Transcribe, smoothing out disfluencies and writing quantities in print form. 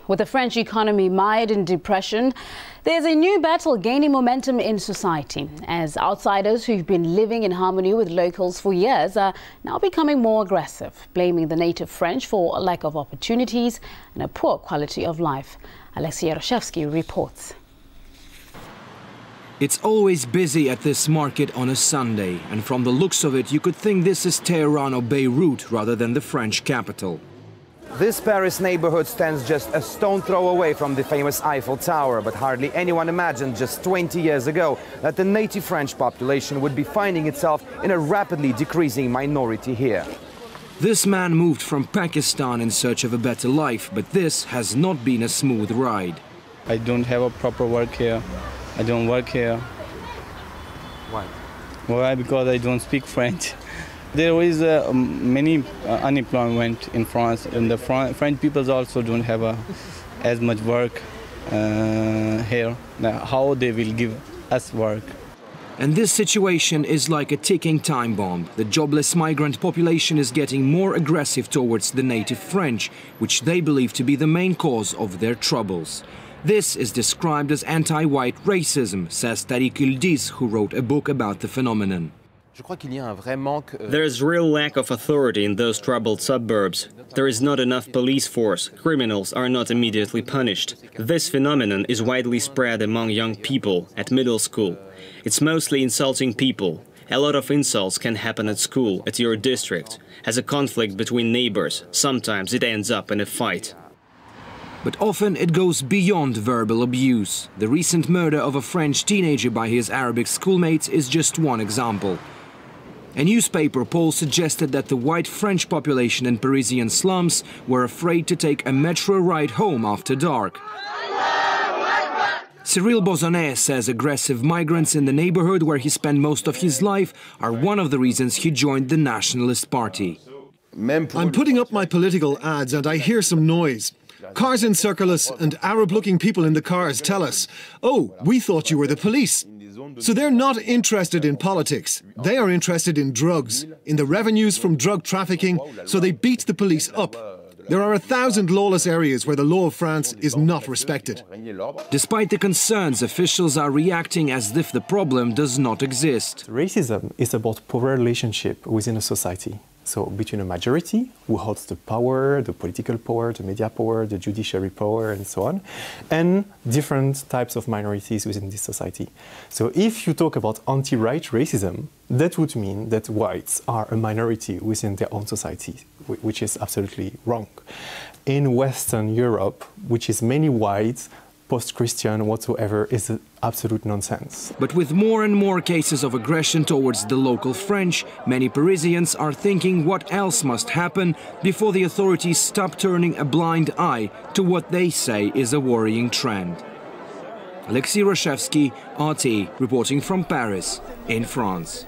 With the French economy mired in depression, there's a new battle gaining momentum in society as outsiders who've been living in harmony with locals for years are now becoming more aggressive, blaming the native French for a lack of opportunities and a poor quality of life. Alexei Yaroshevsky reports. It's always busy at this market on a Sunday, and from the looks of it, you could think this is Tehran or Beirut rather than the French capital. This Paris neighborhood stands just a stone throw away from the famous Eiffel Tower, but hardly anyone imagined just 20 years ago that the native French population would be finding itself in a rapidly decreasing minority here. This man moved from Pakistan in search of a better life, but this has not been a smooth ride. I don't have a proper work here. I don't work here. Why? Why? Because I don't speak French. There is many unemployment in France, and the French people also don't have as much work here. Now, how they will give us work? And this situation is like a ticking time bomb. The jobless migrant population is getting more aggressive towards the native French, which they believe to be the main cause of their troubles. This is described as anti-white racism, says Tariq Yildiz, who wrote a book about the phenomenon. There is real lack of authority in those troubled suburbs. There is not enough police force. Criminals are not immediately punished. This phenomenon is widely spread among young people at middle school. It's mostly insulting people. A lot of insults can happen at school, at your district, as a conflict between neighbors. Sometimes it ends up in a fight. But often it goes beyond verbal abuse. The recent murder of a French teenager by his Arabic schoolmates is just one example. A newspaper poll suggested that the white French population in Parisian slums were afraid to take a metro ride home after dark. Cyril Bozonnet says aggressive migrants in the neighborhood where he spent most of his life are one of the reasons he joined the Nationalist Party. I'm putting up my political ads and I hear some noise. Cars encircle us and Arab-looking people in the cars tell us, "Oh, we thought you were the police." So they're not interested in politics. They are interested in drugs, in the revenues from drug trafficking, so they beat the police up. There are 1,000 lawless areas where the law of France is not respected. Despite the concerns, officials are reacting as if the problem does not exist. Racism is about power relationship within a society. So between a majority, who holds the power, the political power, the media power, the judiciary power, and so on, and different types of minorities within this society. So if you talk about anti-white racism, that would mean that whites are a minority within their own society, which is absolutely wrong. In Western Europe, which is mainly white, post-Christian whatsoever, is absolute nonsense. But with more and more cases of aggression towards the local French, many Parisians are thinking what else must happen before the authorities stop turning a blind eye to what they say is a worrying trend. Alexei Yaroshevsky, RT, reporting from Paris, in France.